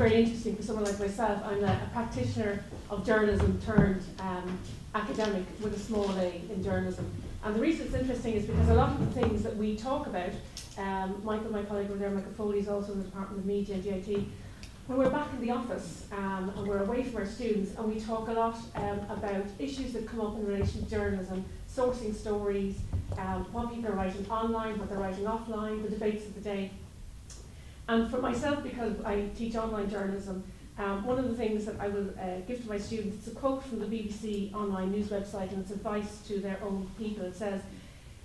very interesting for someone like myself. I'm a practitioner of journalism turned academic with a small a in journalism. And the reason it's interesting is because a lot of the things that we talk about, Michael, my colleague over there, Michael Foley, is also in the Department of Media and DIT. When we're back in the office and we're away from our students, and we talk a lot about issues that come up in relation to journalism, sourcing stories, what people are writing online, what they're writing offline, the debates of the day. And for myself, because I teach online journalism, one of the things that I will give to my students, it's a quote from the BBC online news website, and it's advice to their own people. It says,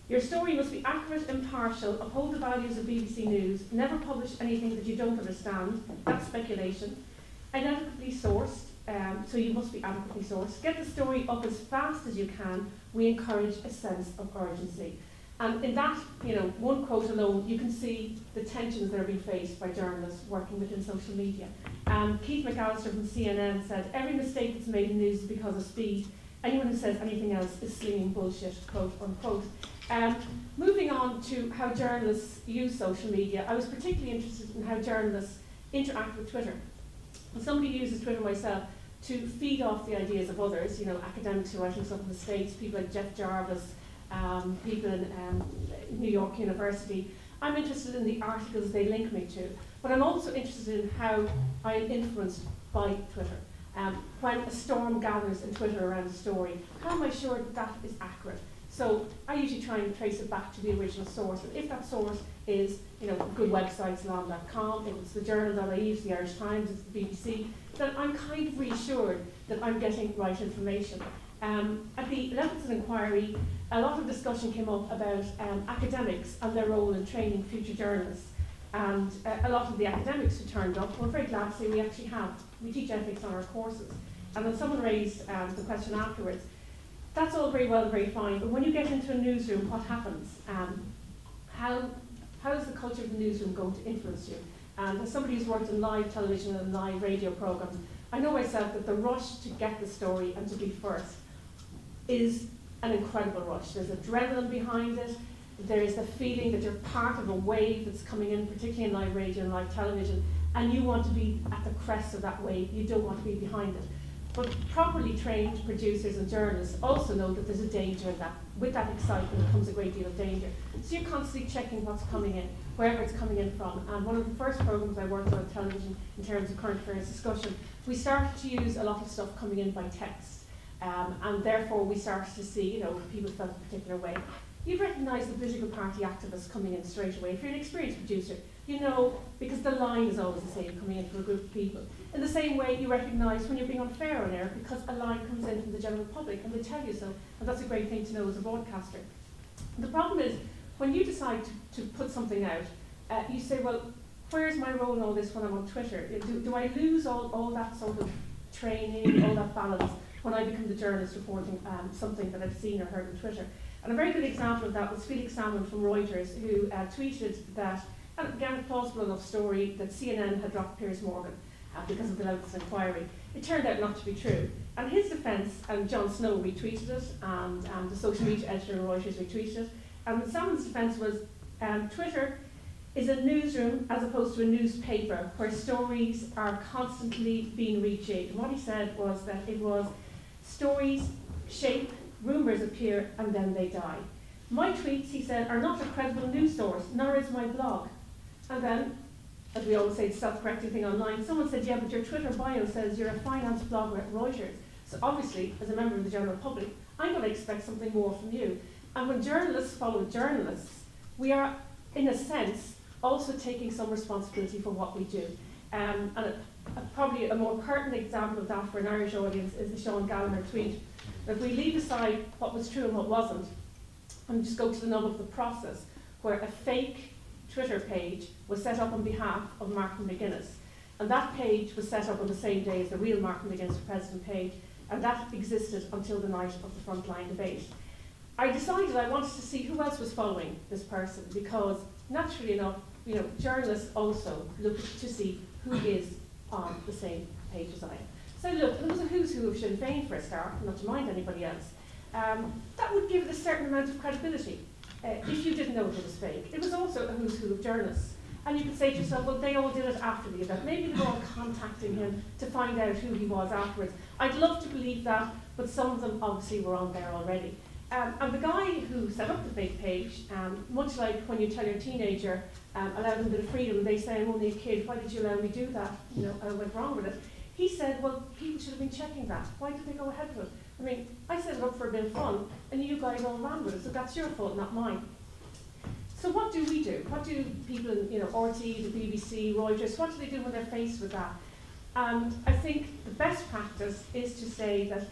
"Your story must be accurate, impartial, uphold the values of BBC News, never publish anything that you don't understand, that's speculation, inadequately sourced, so you must be adequately sourced, get the story up as fast as you can, we encourage a sense of urgency." And in that, one quote alone, you can see the tensions that are being faced by journalists working within social media. Keith McAllister from CNN said, "Every mistake that's made in news is because of speed. Anyone who says anything else is slinging bullshit," quote unquote. Moving on to how journalists use social media, I was particularly interested in how journalists interact with Twitter. And somebody who uses Twitter myself to feed off the ideas of others, academics who are writing stuff in the States, people like Jeff Jarvis, people in New York University. I'm interested in the articles they link me to, but I'm also interested in how I am influenced by Twitter. When a storm gathers in Twitter around a story, how am I sure that that is accurate? So I usually try and trace it back to the original source, and if that source is, good websites, alarm.com, if it's thejournal.ie, it's the Irish Times, it's the BBC, then I'm kind of reassured that I'm getting right information. At the Levinson inquiry, a lot of discussion came up about academics and their role in training future journalists. And a lot of the academics who turned up were very glad to say we teach ethics on our courses. And then someone raised the question afterwards, that's all very well and very fine, but when you get into a newsroom, what happens? How is the culture of the newsroom going to influence you? And as somebody who's worked in live television and live radio programs, I know myself that the rush to get the story and to be first is an incredible rush. There's adrenaline behind it. There is the feeling that you're part of a wave that's coming in, particularly in live radio and live television, and you want to be at the crest of that wave. You don't want to be behind it. But properly trained producers and journalists also know that there's a danger in that. With that excitement comes a great deal of danger. So you're constantly checking what's coming in, wherever it's coming in from. And one of the first programs I worked on television in terms of current affairs discussion, we started to use a lot of stuff coming in by text. And therefore we started to see, people felt a particular way. You'd recognise the political party activists coming in straight away. If you're an experienced producer, because the line is always the same coming in for a group of people. In the same way, you recognise when you're being unfair on air because a line comes in from the general public and they tell you so, and that's a great thing to know as a broadcaster. The problem is, when you decide to put something out, you say, well, where's my role in all this when I'm on Twitter? Do I lose all that sort of training, all that balance, when I become the journalist reporting something that I've seen or heard on Twitter? And a very good example of that was Felix Salmon from Reuters, who tweeted that, and again a plausible enough story, that CNN had dropped Piers Morgan because of the Levinson inquiry. It turned out not to be true. And his defence, and Jon Snow retweeted it, and the social media editor of Reuters retweeted it, and Salmon's defence was, Twitter is a newsroom as opposed to a newspaper where stories are constantly being rejigged. And what he said was that it was stories shape, rumours appear, and then they die. My tweets, he said, are not a credible news source, nor is my blog. And then, as we always say, the self-correcting thing online, someone said, yeah, but your Twitter bio says you're a finance blogger at Reuters. So obviously, as a member of the general public, I'm going to expect something more from you. And when journalists follow journalists, we are, in a sense, also taking some responsibility for what we do. And probably a more pertinent example of that for an Irish audience is the Sean Gallagher tweet. If we leave aside what was true and what wasn't, and just go to the nub of the process, where a fake Twitter page was set up on behalf of Martin McGuinness. And that page was set up on the same day as the real Martin McGuinness for President page, and that existed until the night of the frontline debate. I decided I wanted to see who else was following this person, because naturally enough, journalists also look to see who is on the same page as I am. So look, there was a who's who of Sinn Féin for a start, not to mind anybody else. That would give it a certain amount of credibility if you didn't know it was fake. It was also a who's who of journalists. And you could say to yourself, well, they all did it after the event. Maybe they were all contacting him to find out who he was afterwards. I'd love to believe that, but some of them obviously were on there already. And the guy who set up the fake page, much like when you tell your teenager, allow them a bit of freedom, they say, I'm only a kid, why did you allow me to do that? You know, I went wrong with it. He said, well, people should have been checking that. Why did they go ahead with it? I mean, I set it up for a bit of fun, and you guys all ran with it, so that's your fault, not mine. So what do we do? What do people in, you know, RT, the BBC, Reuters, what do they do when they're faced with that? And I think the best practice is to say that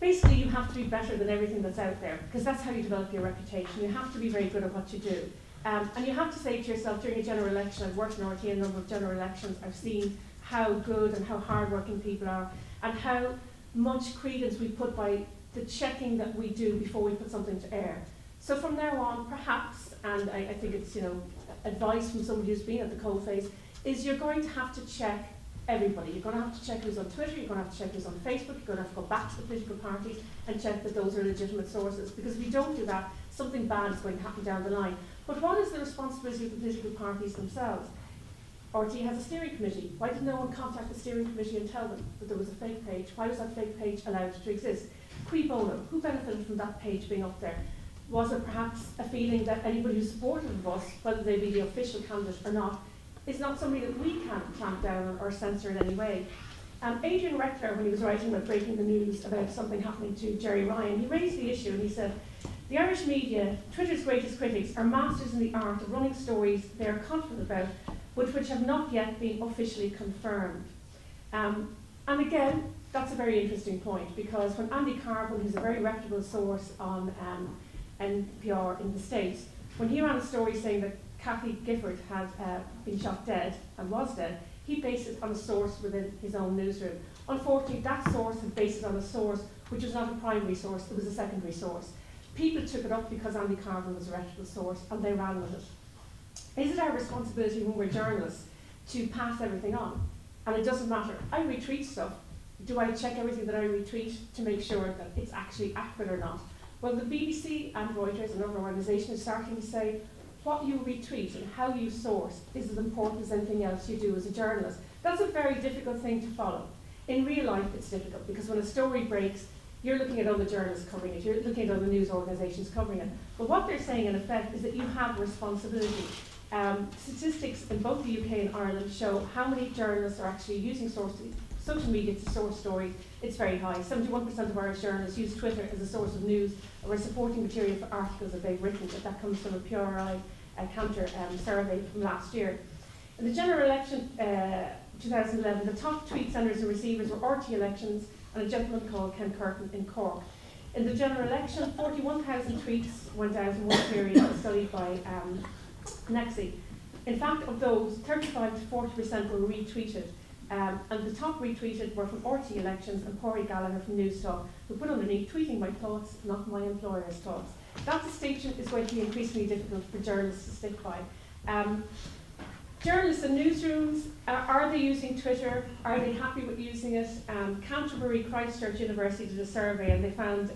basically you have to be better than everything that's out there, because that's how you develop your reputation. You have to be very good at what you do. And you have to say to yourself, during a general election, I've worked in RT in a number of general elections, I've seen how good and how hardworking people are, and how much credence we put by the checking that we do before we put something to air. So from now on, perhaps, and I think it's, you know, advice from somebody who's been at the coalface, is you're going to have to check everybody. You're going to have to check who's on Twitter, you're going to have to check who's on Facebook, you're going to have to go back to the political parties and check that those are legitimate sources. Because if you don't do that, something bad is going to happen down the line. But what is the responsibility of the political parties themselves? RT has a steering committee. Why did no one contact the steering committee and tell them that there was a fake page? Why was that fake page allowed to exist? Cui bono? Who benefited from that page being up there? Was it perhaps a feeling that anybody who supported us, whether they be the official candidate or not, is not somebody that we can clamp down on or censor in any way? Adrian Reckler, when he was writing about breaking the news about something happening to Jerry Ryan, he raised the issue and he said, the Irish media, Twitter's greatest critics, are masters in the art of running stories they are confident about, but which have not yet been officially confirmed. And again, that's a very interesting point, because when Andy Carvin, who's a very reputable source on NPR in the States, when he ran a story saying that Kathy Gifford had been shot dead and was dead, he based it on a source within his own newsroom. Unfortunately, that source had based it on a source which was not a primary source, it was a secondary source. People took it up because Andy Carvin was a reputable source and they ran with it. Is it our responsibility when we're journalists to pass everything on? And it doesn't matter. I retweet stuff. Do I check everything that I retweet to make sure that it's actually accurate or not? Well, the BBC and Reuters and other organisations are starting to say what you retweet and how you source is as important as anything else you do as a journalist. That's a very difficult thing to follow. In real life, it's difficult because when a story breaks, you're looking at other journalists covering it, you're looking at other news organisations covering it. But what they're saying, in effect, is that you have responsibility. Statistics in both the UK and Ireland show how many journalists are actually using social media to source stories. It's very high. 71% of Irish journalists use Twitter as a source of news or supporting material for articles that they've written. That comes from a PRI counter survey from last year. In the general election 2011, the top tweet senders and receivers were RT Elections and a gentleman called Ken Curtin in Cork. In the general election, 41,000 tweets went out in one period studied by Nexi. In fact, of those, 35 to 40% were retweeted. And the top retweeted were from RT Elections and Pádraig Gallagher from News Talk, who put underneath, tweeting my thoughts, not my employer's thoughts. That distinction is going to be increasingly difficult for journalists to stick by. Journalists in newsrooms, are they using Twitter? Are they happy with using it? Canterbury Christchurch University did a survey and they found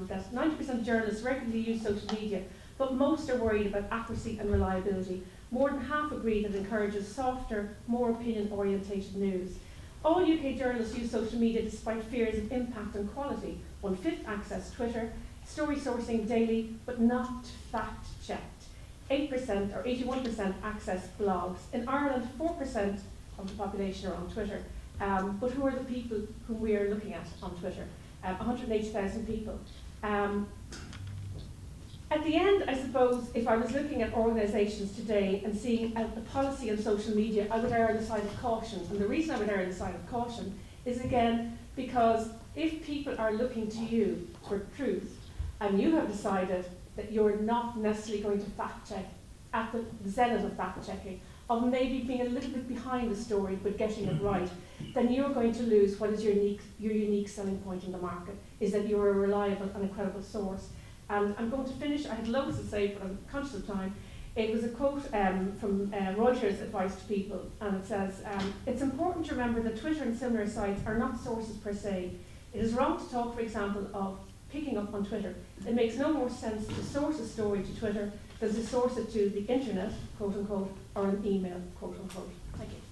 that 90% of journalists regularly use social media, but most are worried about accuracy and reliability. More than half agree that it encourages softer, more opinion-orientated news. All UK journalists use social media despite fears of impact and quality. 1/5 access Twitter, story sourcing daily, but not fact-checked. 8% or 81% access blogs. In Ireland, 4% of the population are on Twitter. But who are the people whom we are looking at on Twitter? 180,000 people. At the end, I suppose, if I was looking at organisations today and seeing a policy on social media, I would err on the side of caution. And the reason I would err on the side of caution is, again, because if people are looking to you for truth, and you have decided that you're not necessarily going to fact-check at the zenith of fact-checking, of maybe being a little bit behind the story but getting it right, then you're going to lose what is your unique selling point in the market, is that you're a reliable and a credible source. And I'm going to finish, I had loads to say, but I'm conscious of time. It was a quote from Reuters' advice to people, and it says, it's important to remember that Twitter and similar sites are not sources per se. It is wrong to talk, for example, of picking up on Twitter. It makes no more sense to source a story to Twitter than to source it to the internet, quote unquote, or an email, quote unquote. Thank you.